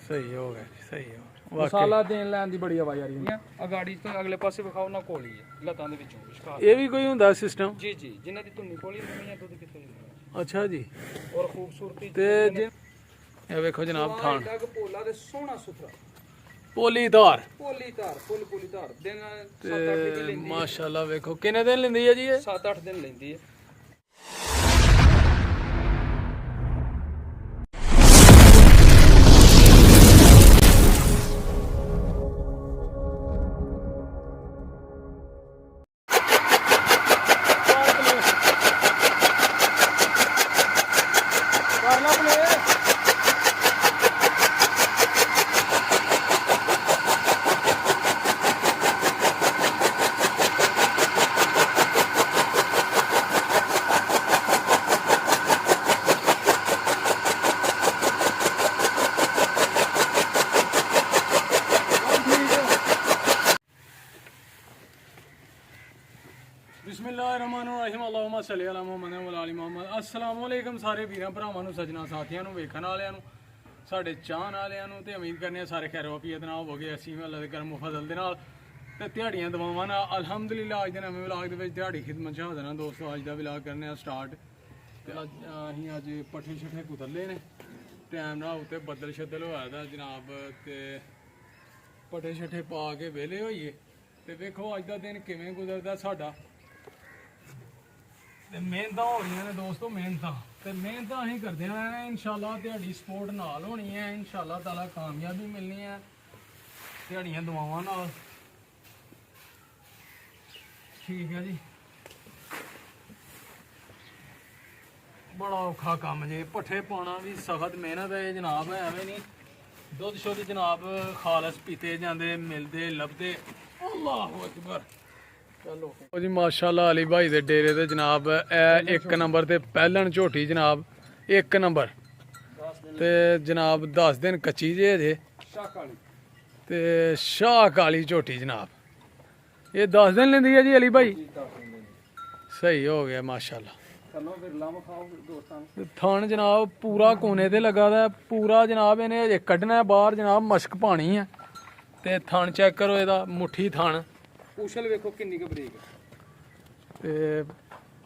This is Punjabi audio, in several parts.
सही हो गया जी, सही हो गया। ਮਸਾਲਾ ਦੇਣ ਲੈਣ ਦੀ ਬੜੀ ਆਵਾਜ਼ ਆ ਰਹੀ ਹੈ। ਆ ਗਾੜੀ ਤੋਂ ਅਗਲੇ ਪਾਸੇ ਵਿਖਾਓ ਨਾ ਕੋਲੀ ਹੈ ਲੱਤਾਂ ਦੇ ਵਿੱਚੋਂ ਵਿਚਕਾਰ। ये भी कोई ਹੁੰਦਾ ਸਿਸਟਮ? ਜੀ ਜੀ, ਜਿਨ੍ਹਾਂ ਦੀ ਧੁੰਨੀ ਕੋਲੀ ਨਹੀਂ ਹੈ ਦੁੱਧ ਕਿੱਥੋਂ ਜਾਂਦਾ। ਅੱਛਾ ਜੀ। ਔਰ ਖੂਬਸੂਰਤੀ ਤੇ ਇਹ ਵੇਖੋ ਜਨਾਬ ਥਾਣ ਲੱਗ ਪੋਲਾ ਤੇ ਸੋਹਣਾ ਸੁਥਰਾ ਪੋਲੀਦਾਰ ਪੋਲੀਦਾਰ ਪੋਲੀਦਾਰ ਦਿਨ 7-8 ਤੇ ਦਿਨ ਲੈਂਦੀ ਹੈ। ਮਾਸ਼ਾਅੱਲਾ ਵੇਖੋ ਕਿੰਨੇ ਦਿਨ ਲੈਂਦੀ ਹੈ ਜੀ ਇਹ? 7-8 ਦਿਨ ਲੈਂਦੀ ਹੈ। ਬਿਸਮਿਲ੍ਲਾਹਿਰਰਹਿਮਾਨਿਰਰਹੀਮ ਅੱਲਾਹੁਮਾ ਸੱਲੀ ਅਲਾ ਮੁਹੰਮਦ व आले ਮੁਹੰਮਦ। अस्सलाम वालेकुम ਸਾਰੇ ਵੀਰਾਂ ਭਰਾਵਾਂ ਨੂੰ, ਸੱਜਣਾ ਸਾਥੀਆਂ ਨੂੰ, ਵੇਖਣ ਵਾਲਿਆਂ ਨੂੰ, ਸਾਡੇ ਚਾਹਣ ਵਾਲਿਆਂ ਨੂੰ, ਤੇ ਉਮੀਦ ਕਰਨੇ ਆ ਸਾਰੇ ਖੈਰ ਵਾਫੀਅਤ ਨਾਲ ਹੋਵੋਗੇ। ਅਸੀਂ ਵੀ ਅੱਲਾਹ ਦੇ ਕਰਮ ਫਜ਼ਲ ਦੇ ਨਾਲ ਤੇ ਦਿਹਾੜੀਆਂ ਦਵਾਵਾਂ ਨਾਲ ਅਲਹਮਦੁਲਿਲਾ ਅੱਜ ਦੇ ਨਵੇਂ ਵਲੌਗ ਦੇ ਵਿੱਚ ਦਿਹਾੜੀ ਖਿਦਮਤ 'ਚ ਹਾਜ਼ਰ ਹਾਂ ਦੋਸਤੋ। ਅੱਜ ਦਾ ਵਲੌਗ ਕਰਨੇ ਆ ਸਟਾਰਟ ਤੇ ਅਸੀਂ ਅੱਜ ਪੱਠੇ ਛੱਠੇ ਕੁਤਰਲੇ ਨੇ ਟਾਈਮ ਨਾਲ ਉੱਤੇ ਬੱਦਲ ਛੱਦਲ ਹੋਇਆ ਦਾ ਜਨਾਬ, ਤੇ ਪੱਠੇ ਛੱਠੇ ਪਾ ਕੇ ਵਿਹਲੇ ਹੋਈਏ ਤੇ ਵੇਖੋ ਅੱਜ ਦਾ ਦਿਨ ਕਿਵੇਂ ਗੁਜ਼ਰਦਾ ਸਾਡਾ। ਤੇ ਮਿਹਨਤਾਂ ਹੋ ਰਹੀਆਂ ਨੇ ਦੋਸਤੋ, ਮਿਹਨਤਾਂ ਅਸੀਂ ਕਰਦੇ ਆ। ਇਨਸ਼ਾਅੱਲਾ ਤੁਹਾਡੀ ਸਪੋਰਟ ਨਾਲ ਹੋਣੀ ਹੈ, ਇਨਸ਼ਾਅੱਲਾ ਤਾਲਾ ਕਾਮਯਾਬੀ ਮਿਲਣੀ ਹੈ ਦਿਹਾੜੀਆਂ ਦੁਆਵਾਂ ਨਾਲ। ਠੀਕ ਹੈ ਜੀ, ਬੜਾ ਔਖਾ ਕੰਮ ਜੇ, ਪੱਠੇ ਪਾਉਣਾ ਵੀ ਸਖਤ ਮਿਹਨਤ ਹੈ ਜਨਾਬ, ਐਵੇਂ ਨਹੀਂ ਦੁੱਧ ਸ਼ੁੱਧ ਜਨਾਬ ਖਾਲਸ ਪੀਤੇ ਜਾਂਦੇ, ਮਿਲਦੇ ਲੱਭਦੇ। ਅੱਲਾਹੁ ਅਕਬਰ। ਚਲੋ ਉਹ ਜੀ ਮਾਸ਼ਾਅੱਲਾ ਅਲੀ ਭਾਈ ਦੇ ਡੇਰੇ ਤੇ ਜਨਾਬ ਇਹ 1 ਨੰਬਰ ਤੇ ਪਹਿਲਣ ਝੋਟੀ ਜਨਾਬ 1 ਨੰਬਰ ਤੇ ਜਨਾਬ 10 ਦਿਨ ਕੱਚੀ ਜੇ ਅਜੇ ਤੇ ਸ਼ਾਹ ਕਾਲੀ ਝੋਟੀ ਜਨਾਬ ਇਹ 10 ਦਿਨ ਲੈਂਦੀ ਹੈ ਜੀ ਅਲੀ ਭਾਈ। ਸਹੀ ਹੋ ਗਿਆ ਮਾਸ਼ਾਅੱਲਾ। ਥਣ ਜਨਾਬ ਪੂਰਾ ਕੋਨੇ ਤੇ ਲੱਗਾ ਦਾ ਪੂਰਾ ਜਨਾਬ, ਇਹਨੇ ਅਜੇ ਕੱਢਣਾ ਬਾਹਰ ਜਨਾਬ, ਮਸ਼ਕ ਪਾਣੀ ਹੈ। ਤੇ ਥਣ ਚੈੱਕ ਕਰੋ ਇਹਦਾ, ਮੁੱਠੀ ਥਣ। ਪੂਛਲ ਵੇਖੋ ਕਿੰਨੀ ਕੁ ਬਰੀਕ ਤੇ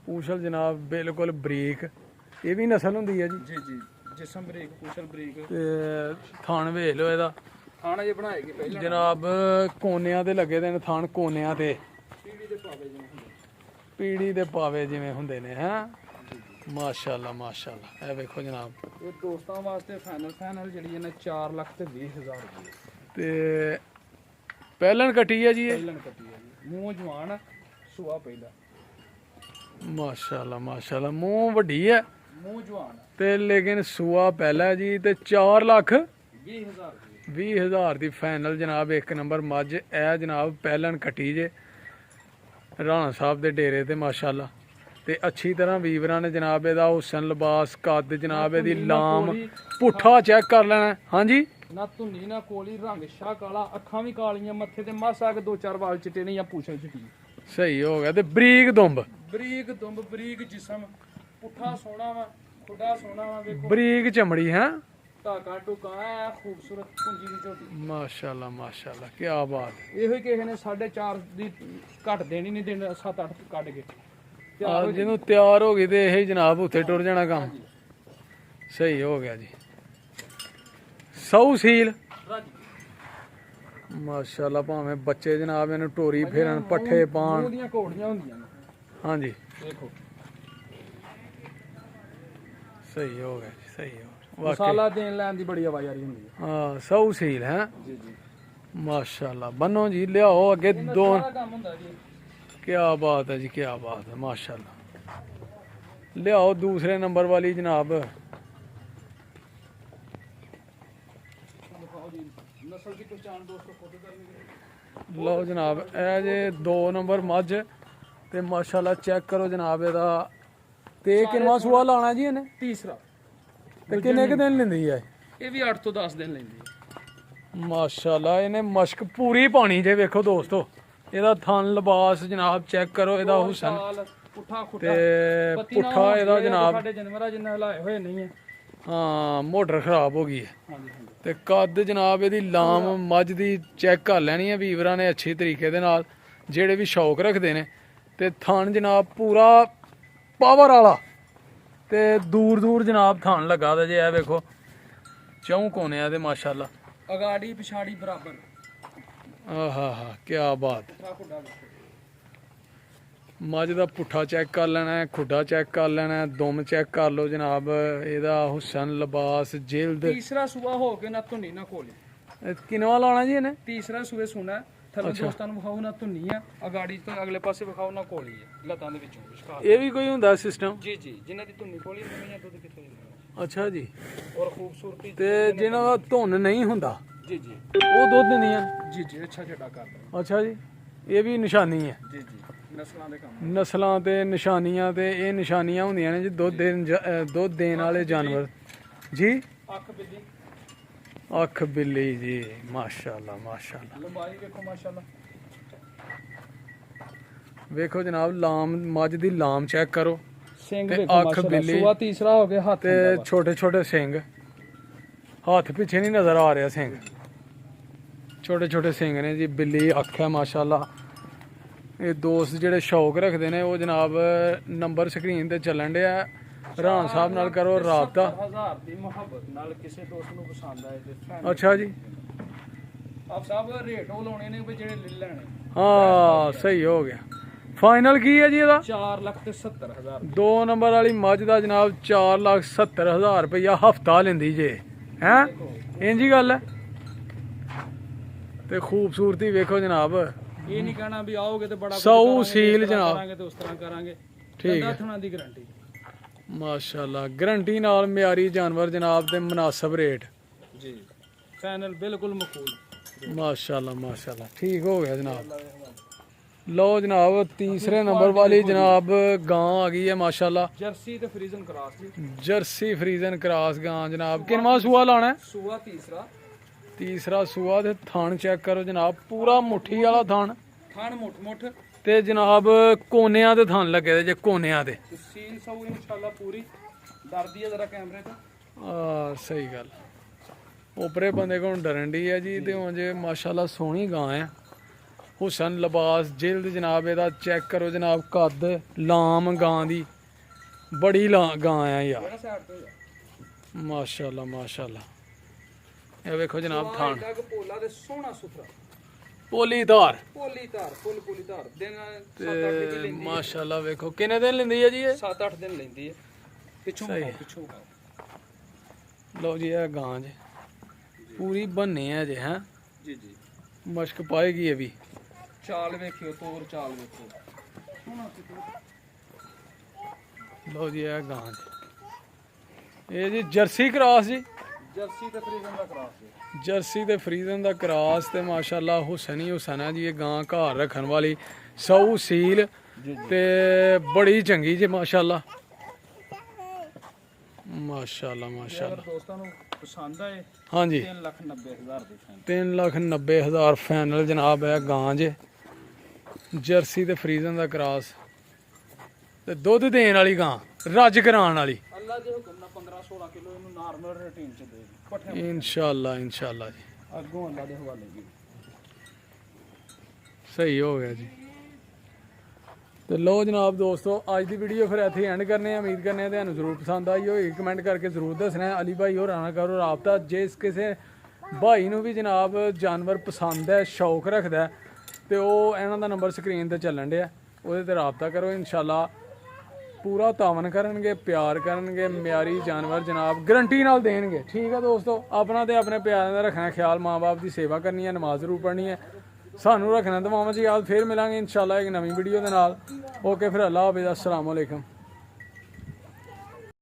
ਪੂਛਲ ਜਨਾਬ ਬਿਲਕੁਲ ਬਰੀਕ, ਇਹ ਵੀ ਨਸਲ ਹੁੰਦੀ ਹੈ ਜੀ। ਜੀ ਜੀ, ਜਿਸਮ ਬਰੀਕ ਪੂਛਲ ਬਰੀਕ ਤੇ ਥਣ ਵੇਖ ਲਓ ਇਹਦਾ, ਖਾਣਾ ਜੇ ਬਣਾਏਗੀ ਪਹਿਲਾਂ ਜਨਾਬ ਕੋਨਿਆਂ ਤੇ ਲੱਗੇ ਦੇ ਨੇ ਥਣ, ਕੋਨਿਆਂ ਤੇ ਪੀੜੀ ਦੇ ਪਾਵੇ ਜਿਵੇਂ ਹੁੰਦੇ ਪੀੜੀ ਦੇ ਪਾਵੇ ਜਿਵੇਂ ਹੁੰਦੇ ਨੇ ਹੈ। ਮਾਸ਼ਾਅੱਲਾ ਮਾਸ਼ਾਅੱਲਾ। ਇਹ ਵੇਖੋ ਜਨਾਬ, ਇਹ ਦੋਸਤਾਂ ਵਾਸਤੇ ਫਾਈਨਲ ਜਿਹੜੀ ਇਹਨੇ 4 ਲੱਖ ਤੇ 20,000 ਰੁਪਏ ਤੇ ਪਹਿਲਣ ਕੱਟੀ ਹੈ ਜੀ ਇਹ, ਪਹਿਲਣ ਕੱਟੀ ਹੈ ਜੀ। ਮੂੰਹ ਜਵਾਨ ਸੁਆ ਪਹਿਲਾ ਮਾਸ਼ਾਅੱਲਾ ਮਾਸ਼ਾਅੱਲਾ। ਮੂੰਹ ਵੱਡੀ ਹੈ ਮੂੰਹ ਜਵਾਨ ਤੇ ਲੇਕਿਨ ਸੂਆ ਪਹਿਲਾ ਜੀ। ਤੇ 4 ਲੱਖ 20,000 20,000 ਦੀ ਫਾਈਨਲ ਜਨਾਬ 1 ਨੰਬਰ ਮੱਝ। ਇਹ ਜਨਾਬ ਪਹਿਲਣ ਕੱਟੀ ਜੇ ਰਾਣਾ ਸਾਹਿਬ ਦੇ ਡੇਰੇ ਤੇ ਮਾਸ਼ਾਅੱਲਾ। ਤੇ ਅੱਛੀ ਤਰ੍ਹਾਂ ਵੀਵਰਾਂ ਨੇ ਜਨਾਬ ਇਹਦਾ ਹੁਸਨ ਲਿਬਾਸ ਕੱਦ ਜਨਾਬ ਇਹਦੀ ਲਾਮ ਪੁੱਠਾ ਚੈੱਕ ਕਰ ਲੈਣਾ। ਹਾਂਜੀ, ਨਾ ਧੁੰਨੀ ਨਾ ਕੋਲੀ, ਰੰਗ ਸ਼ਾਹ ਕਾਲਾ, ਅੱਖਾਂ ਵੀ ਕਾਲੀਆਂ, ਮੱਥੇ ਤੇ ਮਾਸਾ ਕੇ 2-4 ਵਾਲ ਚਿੱਟੇ ਨੇ ਜਾਂ ਪੂਛਲ ਚਿੱਟੀ। ਸਹੀ ਹੋ ਗਿਆ। ਤੇ ਬਰੀਕ ਦੁੰਬ, ਬਰੀਕ ਦੁੰਬ, ਬਰੀਕ ਜਿਸਮ, ਪੁੱਠਾ ਸੋਹਣਾ ਵਾ, ਖੁੱਡਾ ਸੋਹਣਾ ਵਾ। ਵੇਖੋ ਬਰੀਕ ਚਮੜੀ ਹੈ, ਧਾਗਾ ਟੁਕਾ ਐ ਖੂਬਸੂਰਤ ਪੁੰਜੀ ਦੀ ਝੋਟੀ। ਮਾਸ਼ਾਅੱਲਾ ਮਾਸ਼ਾਅੱਲਾ, ਕੀ ਬਾਤ। ਇਹੋ ਹੀ ਕਿਸੇ ਨੇ 4.5 ਦੀ ਘੱਟ ਦੇਣੀ ਨਹੀਂ, ਦੇਣਾ 7-8 ਕੱਢ ਕੇ ਜਿਹਨੂੰ ਤਿਆਰ ਹੋ ਗਈ ਤੇ ਇਹ ਜਨਾਬ ਉੱਥੇ ਟੁਰ ਜਾਣਾ ਕੰਮ। ਸਹੀ ਹੋ ਗਿਆ ਜੀ। ਸੌ ਸੀਲ ਮਾਸ਼ਾਅੱਲਾ, ਭਾਵੇਂ ਬੱਚੇ ਜਨਾਬ ਇਹਨੂੰ ਟੋਰੀ ਫੇਰਨ, ਪੱਠੇ ਪਾਣ। ਉਹਦੀਆਂ ਘੋੜੀਆਂ ਹੁੰਦੀਆਂ ਨੇ। ਹਾਂਜੀ ਦੇਖੋ ਸਹੀ ਹੋ ਗਿਆ ਜੀ, ਸਹੀ ਹੋ ਗਿਆ। ਮਸਾਲਾ ਦੇਣ ਲੈਣ ਦੀ ਬੜੀ ਆਵਾਜ਼ ਆ ਰਹੀ ਹੁੰਦੀ ਹੈ। ਹਾਂ ਸੌ ਸੀਲ ਹੈ ਜੀ ਜੀ, ਮਾਸ਼ਾਅੱਲਾ। ਬੰਨੋ ਜੀ, ਲਿਆਓ ਅੱਗੇ ਦੋ। ਸਾਰਾ ਕੰਮ ਹੁੰਦਾ ਜੀ। ਕੀ ਬਾਤ ਹੈ ਜੀ, ਕੀ ਬਾਤ ਹੈ ਮਾਸ਼ਾਅੱਲਾ। ਲਿਆਓ ਦੂਸਰੇ ਨੰਬਰ ਵਾਲੀ ਜਨਾਬ। ਨਸਲ ਦੀ ਪਛਾਣ ਦੋਸਤੋ ਖੁਦ ਕਰਨੀ। ਲਓ ਜਨਾਬ ਇਹ ਜੇ 2 ਨੰਬਰ ਮੱਝ ਤੇ ਮਾਸ਼ਾਅੱਲਾ ਚੈੱਕ ਕਰੋ ਜਨਾਬ ਇਹਦਾ। ਤੇ ਕਿੰਨਾ ਸੂਆ ਲਾਣਾ ਜੀ ਇਹਨੇ? ਤੀਸਰਾ। ਤੇ ਕਿੰਨੇ ਕੁ ਦਿਨ ਲੈਂਦੀ ਹੈ ਇਹ ਵੀ 8 ਤੋਂ 10 ਦਿਨ ਲੈਂਦੀ ਹੈ। ਮਾਸ਼ਾਅੱਲਾ ਇਹਨੇ ਮਸ਼ਕ ਪੂਰੀ ਪਾਣੀ ਜੇ। ਵੇਖੋ ਦੋਸਤੋ ਇਹਦਾ ਥਣ ਲਿਬਾਸ ਜਨਾਬ ਚੈੱਕ ਕਰੋ ਇਹਦਾ ਹੁਸਨ ਪੁੱਠਾ ਖੁੱਟਾ ਤੇ ਪੁੱਠਾ ਇਹਦਾ ਜਨਾਬ। ਸਾਡੇ ਜਾਨਵਰਾਂ ਜਿੰਨਾ ਹਲਾਏ ਹੋਏ ਨਹੀਂ ਹੈ। ਹਾਂ ਮੋਟਰ ਖਰਾਬ ਹੋ ਗਈ ਹੈ। ਹਾਂਜੀ ਹਾਂਜੀ ਤੇ ਕੱਦ ਜਨਾਬ ਇਹਦੀ ਲਾਮ ਮੱਝ ਦੀ ਚੈੱਕ ਕਰ ਲੈਣੀ ਹੈ ਵੀਵਰਾਂ ਨੇ ਅੱਛੇ ਤਰੀਕੇ ਦੇ ਨਾਲ, ਜਿਹੜੇ ਵੀ ਸ਼ੌਕ ਰੱਖਦੇ ਨੇ। ਤੇ ਥਣ ਜਨਾਬ ਪੂਰਾ ਪਾਵਰ ਵਾਲਾ, ਤੇ ਦੂਰ ਦੂਰ ਜਨਾਬ ਥਣ ਲੱਗਾ ਦਾ ਜੇ। ਇਹ ਵੇਖੋ ਚੌਂ ਕੋਨਿਆਂ ਦੇ ਮਾਸ਼ਾਅੱਲਾ। ਅਗਾੜੀ ਪਿਛਾੜੀ ਬਰਾਬਰ। ਆਹਾ ਹਾ ਕੀ ਬਾਤ। ਪੁੱਠਾ ਖੁੱਡਾ ਵੇਖੋ। ਮੱਝ ਦਾ ਪੁੱਠਾ ਚੈੱਕ ਕਰ ਲੈਣਾ ਹੈ, ਖੁੱਡਾ ਚੈੱਕ ਕਰ ਲੈਣਾ ਹੈ, ਦੁਮ ਚੈੱਕ ਕਰ ਲਓ ਜਨਾਬ। ਇਹਦਾ ਹੁਸਨ, ਲਿਬਾਸ, ਜਿਲਦ। ਤੀਸਰਾ ਸੂਆ ਹੋ ਕੇ ਨਾ ਧੁੰਨੀ ਨਾ ਕੋਲੀ। ਕਿਨਵਾ ਲਾਉਣਾ ਜੀ ਇਹਨੇ? ਤੀਸਰਾ ਸੂਏ ਸੁਣਾ ਥੱਲੇ ਅੱਛਾ। ਦੋਸਤਾਂ ਨੂੰ ਵਿਖਾਓ ਨਾ ਧੁੰਨੀ ਆ, ਅਗਾੜੀ ਤੋਂ ਅਗਲੇ ਪਾਸੇ ਵਿਖਾਓ ਨਾ ਕੋਲੀ ਹੈ ਲੱਤਾਂ ਦੇ ਵਿੱਚੋਂ ਵਿਚਕਾਰ। ਇਹ ਵੀ ਕੋਈ ਹੁੰਦਾ ਸਿਸਟਮ? ਜੀ ਜੀ, ਜਿਨ੍ਹਾਂ ਦੀ ਧੁੰਨੀ ਕੋਲੀ ਨਹੀਂ ਆ ਦੁੱਧ ਕਿੱਥੋਂ ਦਿੰਦੇ। ਅੱਛਾ ਜੀ। ਔਰ ਖੂਬਸੂਰਤੀ ਤੇ ਜਿਹਨਾਂ ਦਾ ਧੁੰਨ ਨਹੀਂ ਹੁੰਦਾ ਜੀ ਜੀ ਉਹ ਦੁੱਧ ਦਿੰਦੀਆਂ? ਜੀ ਜੀ, ਅੱਛਾ ਛੱਡਾ ਕਰਦਾ। ਅੱਛਾ ਜੀ, ਇਹ ਵੀ ਨਿਸ਼ਾਨੀ ਹੈ। ਜੀ ਜੀ, ਨਸਲਾਂ ਦੇ ਕੰਮ। ਨਸਲਾਂ ਤੇ ਨਿਸ਼ਾਨੀਆਂ, ਤੇ ਇਹ ਨਿਸ਼ਾਨੀਆਂ ਹੁੰਦੀਆਂ ਨੇ ਜੀ ਦੁੱਧ ਦੇਣ ਵਾਲੇ ਜਾਨਵਰ ਜੀ। ਅੱਖ ਬਿੱਲੀ, ਅੱਖ ਬਿੱਲੀ ਜੀ, ਮਾਸ਼ਾਅੱਲਾ ਮਾਸ਼ਾਅੱਲਾ। ਲੰਬਾਈ ਵੇਖੋ ਮਾਸ਼ਾਅੱਲਾ। ਵੇਖੋ ਜਨਾਬ ਲਾਮ, ਮੱਝ ਦੀ ਲਾਮ ਚੈੱਕ ਕਰੋ। ਸਿੰਘ ਤੇ ਵੇਖੋ ਅੱਖ ਮਾਸ਼ਾਅੱਲਾ। ਬਿੱਲੀ। ਸੂਆ ਤੀਸਰਾ ਹੋ ਗਿਆ, ਹੱਥ ਤੇ ਛੋਟੇ ਛੋਟੇ ਸਿੰਘ, ਹੱਥ ਪਿੱਛੇ ਨਹੀਂ ਨਜ਼ਰ ਆ ਰਿਹਾ ਸਿੰਘ, ਛੋਟੇ ਛੋਟੇ ਸਿੰਘ ਨੇ ਜੀ। ਬਿੱਲੀ ਅੱਖ ਹੈ ਮਾਸ਼ਾਅੱਲਾ। ਇਹ ਦੋਸਤ ਜਿਹੜੇ ਸ਼ੌਕ ਰੱਖਦੇ ਨੇ ਉਹ ਜਨਾਬ ਨੰਬਰ ਸਕਰੀਨ ਤੇ ਚੱਲਣ ਡਿਆ, ਰਾਣ ਸਾਹਿਬ ਨਾਲ ਕਰੋ ਰਾਬਤਾ। 70,000 ਦੀ ਮੁਹੱਬਤ ਨਾਲ ਕਿਸੇ ਦੋਸਤ ਨੂੰ ਪਸੰਦ ਆਏ ਤੇ family ਅੱਛਾ ਜੀ। ਆਪ ਸਾਹਿਬ ਰੇਟ ਉਹ ਲਾਉਣੇ ਨੇ ਵੀ ਜਿਹੜੇ ਲੈ ਲੈਣੇ। ਹਾਂ ਸਹੀ ਹੋ ਗਿਆ। ਫਾਈਨਲ ਕੀ ਹੈ ਜੀ ਇਹਦਾ? 4,70,000। 2 ਨੰਬਰ ਵਾਲੀ ਮੱਝ ਦਾ ਜਨਾਬ 4,70,000 ਰੁਪਇਆ ਹਫਤਾ ਲੈਂਦੀ ਜੇ, ਹੈਂ ਇੰਜੀ ਗੱਲ ਹੈ। ਤੇ ਖੂਬਸੂਰਤੀ ਵੇਖੋ ਜਨਾਬ। ਇਹ ਨਹੀਂ ਕਹਿਣਾ ਵੀ ਆਓਗੇ ਤੇ ਬੜਾ ਕੁਝ ਸੌ ਕਰਾਂਗੇ, ਸੀਲ ਇਸ ਤਰ੍ਹਾਂ ਜਨਾਬ। ਕਰਾਂਗੇ ਤੇ ਉਸ ਤਰ੍ਹਾਂ ਕਰਾਂਗੇ। ਠੀਕ ਹੈ। ਥਣਾ ਦੀ ਗਾਰੰਟੀ ਮਾਸ਼ਾਅੱਲਾ, ਗਰੰਟੀ ਨਾਲ ਮਿਆਰੀ ਜਾਨਵਰ ਜਨਾਬ ਤੇ ਮੁਨਾਸਬ ਰੇਟ। ਜੀ, ਫਾਈਨਲ ਬਿਲਕੁਲ ਮਕਬੂਲ। ਮਾਸ਼ਾਅੱਲਾ ਮਾਸ਼ਾਅੱਲਾ, ਠੀਕ ਹੋ ਗਿਆ ਜਨਾਬ। ਲਓ ਜਨਾਬ ਤੀਸਰੇ ਨੰਬਰ ਵਾਲੀ ਜਨਾਬ ਗਾਂ ਆ ਗਈ ਹੈ ਮਾਸ਼ਾਅੱਲਾ। ਜਰਸੀ ਤੇ ਫਰੀਜ਼ਨ ਕਰਾਸ ਜੀ। ਜਰਸੀ ਫਰੀਜ਼ਨ ਕਰਾਸ ਗਾਂ ਜਨਾਬ। ਕਿੰਨਵਾਂ ਸੂਆ ਲਾਣਾ ਹੈ? ਸੂਆ ਤੀਸਰਾ। ਤੀਸਰਾ ਸੂਆ। ਤੇ ਥਣ ਚੈੱਕ ਕਰੋ ਜਨਾਬ, ਪੂਰਾ ਮੁੱਠੀ ਵਾਲਾ ਥਣ, ਥਣ ਮੁੱਠ ਤੇ ਜਨਾਬ ਕੋਨਿਆਂ ਤੇ ਥਣ ਲੱਗੇ ਦੇ ਜੇ, ਕੋਨਿਆਂ ਤੇ। ਸੀਲ ਸੌ ਇਨਸ਼ਾਅੱਲਾ ਪੂਰੀ। ਡਰਦੀ ਹੈ ਜ਼ਰਾ ਕੈਮਰੇ ਤੋਂ। ਆ ਸਹੀ ਗੱਲ। ਉਪਰੇ ਬੰਦੇ ਕੋਲ ਡਰਨ ਦੀ ਹੈ ਜੀ। ਤੇ ਉਂਝ ਮਾਸ਼ਾਅੱਲਾ ਸੋਹਣੀ ਗਾਂ ਹੈ। ਹੁਸਨ, ਲਿਬਾਸ, ਜਿਲਦ ਜਨਾਬ ਇਹਦਾ ਚੈੱਕ ਕਰੋ ਜਨਾਬ। ਕੱਦ, ਲਾਮ ਗਾਂ ਦੀ ਬੜੀ ਗਾਂ ਆ ਯਾਰ, ਕਿਹੜਾ ਸਾਈਡ ਤੋਂ ਹੈ? ਮਾਸ਼ਾਅੱਲਾ ਮਾਸ਼ਾਅੱਲਾ। ਇਹ ਵੇਖੋ ਜਨਾਬ ਥਣ, ਪੋਲਾ ਤੇ ਸੋਹਣਾ ਸੁਥਰਾ ਪੋਲੀ ਧਾਰ ਪੋਲੀ ਧਾਰ, ਫੁੱਲ ਪੋਲੀ ਧਾਰ। ਦਿਨ 7-8 ਦਿਨ ਤੇ ਲੈਂਦੀ ਹੈ। ਮਾਸ਼ਾਅੱਲਾ ਵੇਖੋ ਕਿੰਨੇ ਦਿਨ ਲੈਂਦੀ ਹੈ ਜੀ ਇਹ? 7-8 ਦਿਨ ਲੈਂਦੀ ਹੈ। ਪਿੱਛੋਂ ਸਹੀ ਖਾਓ, ਹੈ। ਪਿੱਛੋਂ ਖਾਓ। ਲਓ ਜੀ ਇਹ ਗਾਂ ਜੇ ਪੂਰੀ ਬੰਨੇ ਹੈ ਜੇ, ਹੈ ਜੀ ਜੀ, ਮਸ਼ਕ ਪਾਏਗੀ ਇਹ ਵੀ। ਚਾਲ ਵੇਖਿਓ, ਤੋਰ ਚਾਲ ਵੇਖੋ। ਸੋਹਣਾ ਸੁਥਰਾ। ਲਓ ਜੀ ਇਹ ਗਾਂ ਜੀ, ਇਹ ਜੀ ਜਰਸੀ ਕਰਾਸ ਜੀ। ਜਰਸੀ ਤੇ ਫਰੀਜ਼ਨ ਦਾ ਕਰਾਸ ਹੈ। ਜਰਸੀ ਤੇ ਫਰੀਜ਼ਨ ਦਾ ਕਰਾਸ। ਤੇ ਮਾਸ਼ਾਅੱਲਾ ਹੁਸਨ ਹੀ ਹੁਸਨ ਹੈ ਜੀ। ਇਹ ਗਾਂ ਘਰ ਰੱਖਣ ਵਾਲੀ, ਸੌ ਸੀਲ ਤੇ ਬੜੀ ਚੰਗੀ ਜੀ ਮਾਸ਼ਾਅੱਲਾ ਮਾਸ਼ਾਅੱਲਾ ਮਾਸ਼ਾਅੱਲਾ। ਅਗਰ ਦੋਸਤਾਂ ਨੂੰ ਪਸੰਦ ਆਏ ਹਾਂਜੀ 3,90,000 ਦੇ ਫਾਈਨਲ। 3,90,000 ਫਾਈਨਲ ਜਨਾਬ ਹੈ ਗਾਂ ਜੇ। ਜਰਸੀ ਤੇ ਫਰੀਜ਼ਨ ਦਾ ਕਰਾਸ, ਤੇ ਦੁੱਧ ਦੇਣ ਵਾਲੀ ਗਾਂ, ਰੱਜ ਕਰਾਉਣ ਵਾਲੀ। ਅੱਲਾ ਦੇ ਹੁਕਮ ਨਾਲ 15-16 ਕਿਲੋ ਇਹਨੂੰ ਨਾਰਮਲ ਰੂਟੀਨ ਚ ਦੇ ਦੇ ਪੱਠੇ ਇਨਸ਼ਾਅੱਲਾ ਇਨਸ਼ਾਅੱਲਾ ਜੀ, ਅੱਗੋਂ ਅੱਲਾ ਦੇ ਹਵਾਲੇ ਜੀ। ਸਹੀ ਹੋ ਗਿਆ ਜੀ। ਤੇ ਲਓ ਜਨਾਬ ਦੋਸਤੋ ਅੱਜ ਦੀ ਵੀਡੀਓ ਫਿਰ ਇੱਥੇ ਐਂਡ ਕਰਨੇ ਆ। ਉਮੀਦ ਕਰਨੇ ਆ ਤੁਹਾਨੂੰ ਜ਼ਰੂਰ ਪਸੰਦ ਆਈ ਹੋਏਗੀ। ਕਮੈਂਟ ਕਰਕੇ ਜ਼ਰੂਰ ਦੱਸਣਾ ਹੈ। ਅਲੀ ਭਾਈ ਹੋਰਾਂ ਨਾਲ ਕਰੋ ਰਾਬਤਾ। ਜੇ ਕਿਸੇ ਭਾਈ ਨੂੰ ਵੀ ਜਨਾਬ ਜਾਨਵਰ ਪਸੰਦ ਹੈ, ਸ਼ੌਕ ਰੱਖਦਾ ਹੈ, ਤੇ ਉਹ ਇਹਨਾਂ ਦਾ ਨੰਬਰ ਸਕਰੀਨ ਤੇ ਚੱਲਣ ਡਿਆ, ਉਹਦੇ ਤੇ ਰਾਬਤਾ ਕਰੋ। ਇਨਸ਼ਾਅੱਲਾ ਪੂਰਾ ਤਾਵਨ ਕਰਨਗੇ, ਪਿਆਰ ਕਰਨਗੇ, ਮਿਆਰੀ ਜਾਨਵਰ ਜਨਾਬ ਗਰੰਟੀ ਨਾਲ ਦੇਣਗੇ। ਠੀਕ ਹੈ ਦੋਸਤੋ, ਆਪਣਾ ਤੇ ਆਪਣੇ ਪਿਆਰਿਆਂ ਦਾ ਰੱਖਣਾ ਖਿਆਲ। ਮਾਂ-ਬਾਪ ਦੀ ਸੇਵਾ ਕਰਨੀ ਹੈ, ਨਮਾਜ਼ ਜ਼ਰੂਰ ਪੜ੍ਹਨੀ ਹੈ, ਸਾਨੂੰ ਰੱਖਣਾ ਦੁਆਵਾਂ 'ਚ ਯਾਦ। ਫਿਰ ਮਿਲਾਂਗੇ ਇਨਸ਼ਾਅੱਲਾ ਇੱਕ ਨਵੀਂ ਵੀਡੀਓ ਦੇ ਨਾਲ। ਓਕੇ ਫਿਰ, ਅੱਲਾ ਹਾਫਿਜ਼, अस्सलाम वालेकुम।